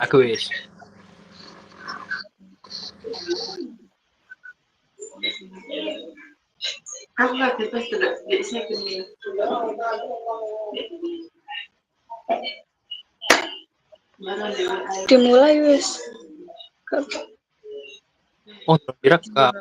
Aku wis. Aku kaget pas tidak saya gini. Dimulai wis. Oh, direkam.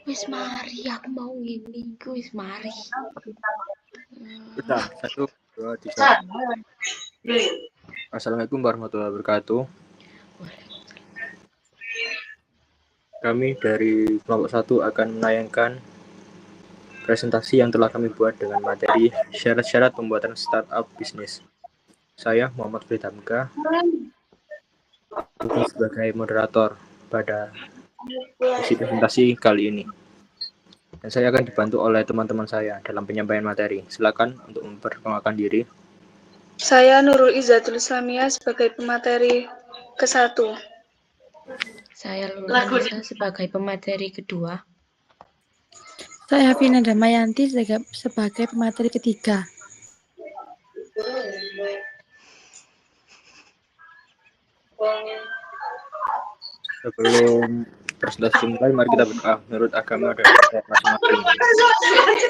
Wis mari, aku mau ngene iku wis mari. Sudah, 1, 2, 3. Assalamualaikum warahmatullahi wabarakatuh. Kami dari kelompok 1 akan menayangkan presentasi yang telah kami buat dengan materi syarat-syarat pembuatan startup bisnis. Saya Muhammad Fridhamka duduk sebagai moderator pada sesi presentasi kali ini. Dan saya akan dibantu oleh teman-teman saya dalam penyampaian materi. Silakan untuk memperkenalkan diri. Saya Nurul Izzatul Islamiyah sebagai pemateri ke-1. Saya Lulhanisa sebagai pemateri kedua. Saya Vina Damayanti sebagai pemateri ketiga. Sebelum presentasi dimulai, mari kita berdoa menurut agama dan adat masing-masing.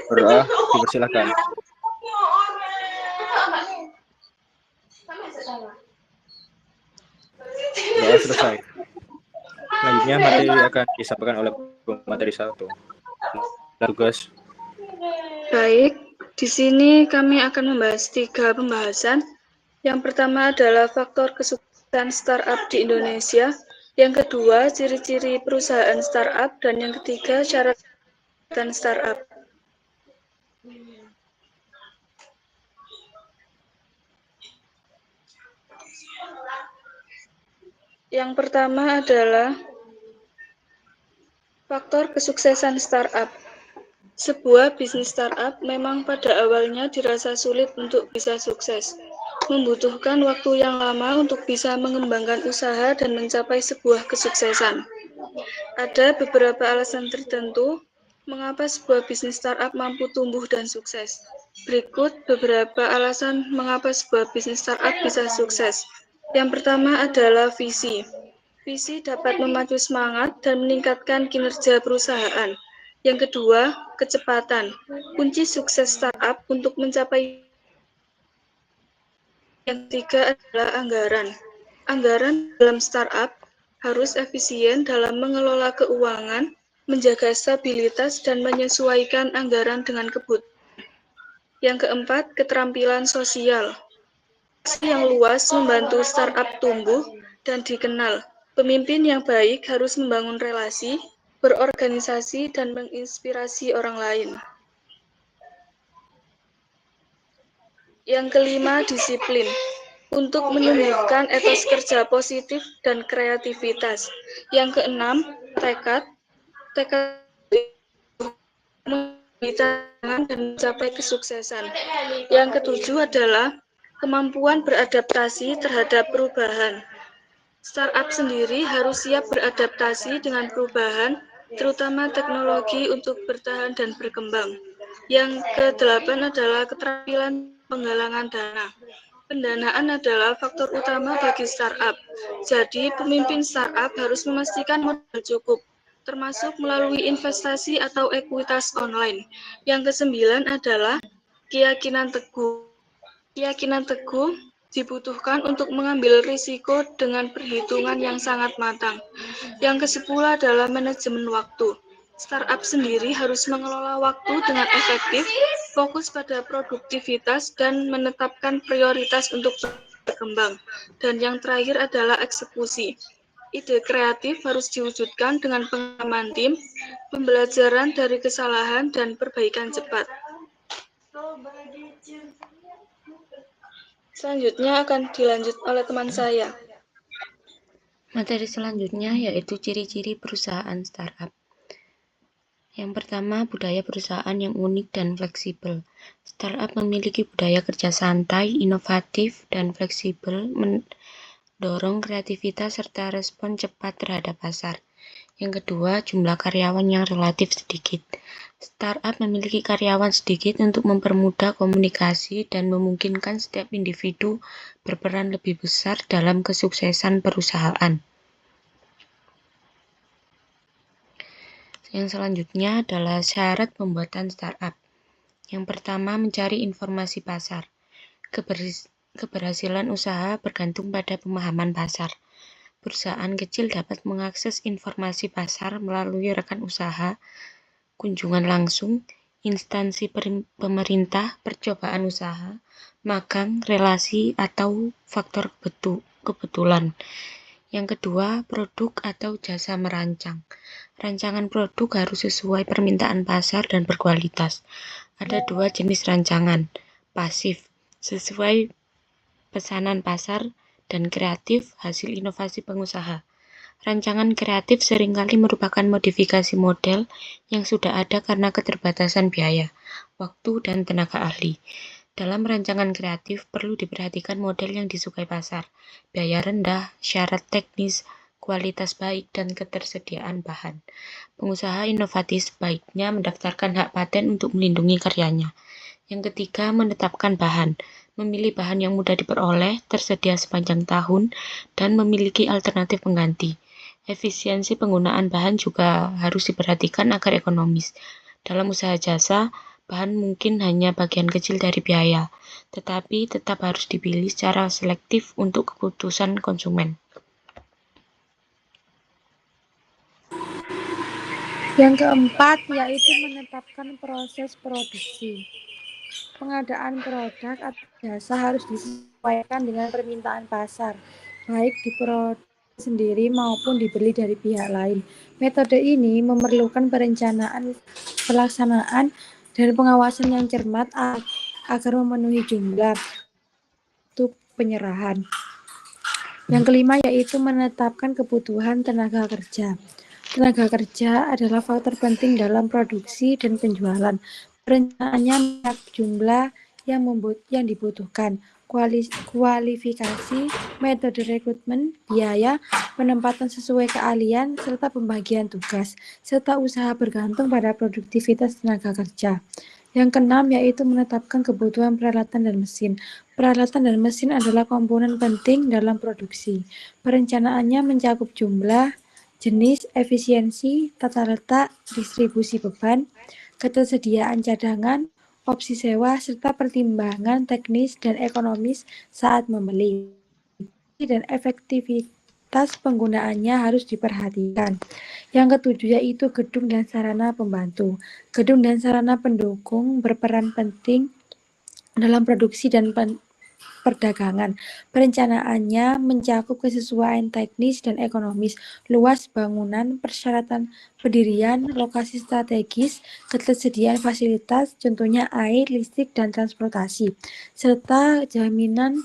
Berdoa, dipersilakan. Doa selesai. Selanjutnya materi akan disampaikan oleh pemateri 1. Tugas. Baik, di sini kami akan membahas 3 pembahasan. Yang pertama adalah faktor kesuksesan startup di Indonesia. Yang kedua, ciri-ciri perusahaan startup. Dan yang ketiga, syarat startup. Yang pertama adalah faktor kesuksesan startup. Sebuah bisnis startup memang pada awalnya dirasa sulit untuk bisa sukses. Membutuhkan waktu yang lama untuk bisa mengembangkan usaha dan mencapai sebuah kesuksesan. Ada beberapa alasan tertentu mengapa sebuah bisnis startup mampu tumbuh dan sukses. Berikut beberapa alasan mengapa sebuah bisnis startup bisa sukses. Yang pertama adalah visi. Visi dapat memacu semangat dan meningkatkan kinerja perusahaan. Yang kedua, kecepatan. Kunci sukses startup untuk mencapai. Yang ketiga adalah anggaran. Anggaran dalam startup harus efisien dalam mengelola keuangan, menjaga stabilitas, dan menyesuaikan anggaran dengan kebutuhan. Yang keempat, keterampilan sosial. Yang luas membantu startup tumbuh dan dikenal. Pemimpin yang baik harus membangun relasi, berorganisasi, dan menginspirasi orang lain. Yang kelima, disiplin. Untuk menumbuhkan etos kerja positif dan kreativitas. Yang keenam, tekad. Tekad dan mencapai kesuksesan. Yang ketujuh adalah kemampuan beradaptasi terhadap perubahan. Startup sendiri harus siap beradaptasi dengan perubahan, terutama teknologi untuk bertahan dan berkembang. Yang kedelapan adalah keterampilan penggalangan dana. Pendanaan adalah faktor utama bagi startup. Jadi, pemimpin startup harus memastikan modal cukup, termasuk melalui investasi atau ekuitas online. Yang kesembilan adalah keyakinan teguh. Keyakinan teguh dibutuhkan untuk mengambil risiko dengan perhitungan yang sangat matang. Yang ke-10 adalah manajemen waktu. Startup sendiri harus mengelola waktu dengan efektif, fokus pada produktivitas, dan menetapkan prioritas untuk berkembang. Dan yang terakhir adalah eksekusi. Ide kreatif harus diwujudkan dengan pengalaman tim, pembelajaran dari kesalahan, dan perbaikan cepat. Selanjutnya akan dilanjut oleh teman saya. Materi selanjutnya yaitu ciri-ciri perusahaan startup. Yang pertama, budaya perusahaan yang unik dan fleksibel. Startup memiliki budaya kerja santai, inovatif, dan fleksibel, mendorong kreativitas serta respon cepat terhadap pasar. Yang kedua, jumlah karyawan yang relatif sedikit. Startup memiliki karyawan sedikit untuk mempermudah komunikasi dan memungkinkan setiap individu berperan lebih besar dalam kesuksesan perusahaan. Yang selanjutnya adalah syarat pembuatan startup. Yang pertama, mencari informasi pasar. Keberhasilan usaha bergantung pada pemahaman pasar. Perusahaan kecil dapat mengakses informasi pasar melalui rekan usaha, kunjungan langsung, instansi pemerintah, percobaan usaha, magang, relasi, atau faktor kebetulan. Yang kedua, produk atau jasa merancang. Rancangan produk harus sesuai permintaan pasar dan berkualitas. Ada dua jenis rancangan, pasif, sesuai pesanan pasar, dan kreatif, hasil inovasi pengusaha. Rancangan kreatif seringkali merupakan modifikasi model yang sudah ada karena keterbatasan biaya, waktu, dan tenaga ahli. Dalam rancangan kreatif, perlu diperhatikan model yang disukai pasar, biaya rendah, syarat teknis, kualitas baik, dan ketersediaan bahan. Pengusaha inovatif sebaiknya mendaftarkan hak paten untuk melindungi karyanya. Yang ketiga, menetapkan bahan. Memilih bahan yang mudah diperoleh, tersedia sepanjang tahun, dan memiliki alternatif pengganti. Efisiensi penggunaan bahan juga harus diperhatikan agar ekonomis. Dalam usaha jasa, bahan mungkin hanya bagian kecil dari biaya, tetapi tetap harus dipilih secara selektif untuk keputusan konsumen. Yang keempat yaitu menetapkan proses produksi. Pengadaan produk atau jasa harus disesuaikan dengan permintaan pasar, baik di produk sendiri maupun dibeli dari pihak lain. Metode ini memerlukan perencanaan, pelaksanaan, dan pengawasan yang cermat agar memenuhi jumlah untuk penyerahan. Yang kelima yaitu menetapkan kebutuhan tenaga kerja. Tenaga kerja adalah faktor penting dalam produksi dan penjualan. Perencanaannya mencakup jumlah yang dibutuhkan, kualifikasi, metode rekrutmen, biaya, penempatan sesuai keahlian, serta pembagian tugas, serta usaha bergantung pada produktivitas tenaga kerja. Yang keenam yaitu menetapkan kebutuhan peralatan dan mesin. Peralatan dan mesin adalah komponen penting dalam produksi. Perencanaannya mencakup jumlah, jenis, efisiensi, tata letak, distribusi beban, ketersediaan cadangan, opsi sewa, serta pertimbangan teknis dan ekonomis saat membeli. Dan efektivitas penggunaannya harus diperhatikan. Yang ketujuh yaitu gedung dan sarana pembantu. Gedung dan sarana pendukung berperan penting dalam produksi dan perdagangan. Perencanaannya mencakup kesesuaian teknis dan ekonomis, luas bangunan, persyaratan pendirian, lokasi strategis, ketersediaan fasilitas, contohnya air, listrik, dan transportasi, serta jaminan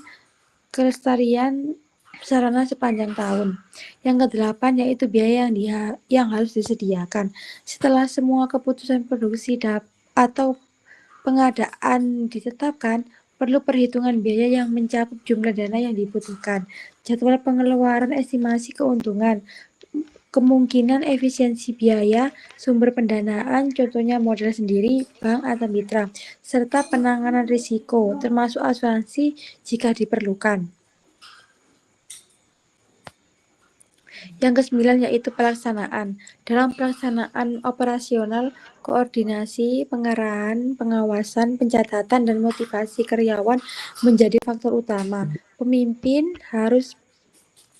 kelestarian sarana sepanjang tahun. Yang kedelapan yaitu biaya yang harus disediakan. Setelah semua keputusan produksi atau pengadaan ditetapkan, perlu perhitungan biaya yang mencakup jumlah dana yang dibutuhkan, jadwal pengeluaran, estimasi keuntungan, kemungkinan efisiensi biaya, sumber pendanaan, contohnya modal sendiri, bank atau mitra, serta penanganan risiko, termasuk asuransi jika diperlukan. Yang kesembilan yaitu pelaksanaan. Dalam pelaksanaan operasional, koordinasi, pengarahan, pengawasan, pencatatan, dan motivasi karyawan menjadi faktor utama. Pemimpin harus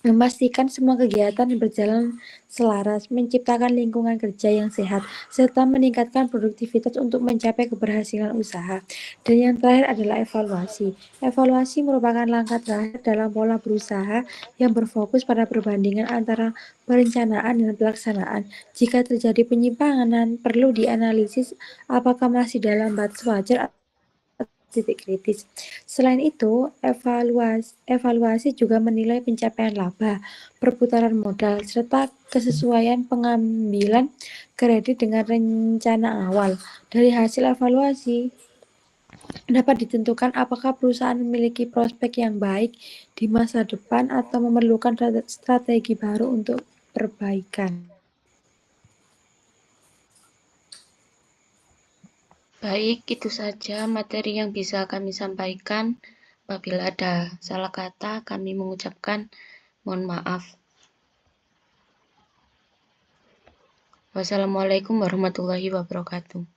memastikan semua kegiatan berjalan selaras, menciptakan lingkungan kerja yang sehat, serta meningkatkan produktivitas untuk mencapai keberhasilan usaha. Dan yang terakhir adalah evaluasi. Evaluasi merupakan langkah terakhir dalam pola berusaha yang berfokus pada perbandingan antara perencanaan dan pelaksanaan. Jika terjadi penyimpangan, perlu dianalisis apakah masih dalam batas wajar titik kritis. Selain itu, evaluasi juga menilai pencapaian laba, perputaran modal, serta kesesuaian pengambilan kredit dengan rencana awal. Dari hasil evaluasi, dapat ditentukan apakah perusahaan memiliki prospek yang baik di masa depan atau memerlukan strategi baru untuk perbaikan. Baik, itu saja materi yang bisa kami sampaikan. Apabila ada salah kata, kami mengucapkan mohon maaf. Wassalamualaikum warahmatullahi wabarakatuh.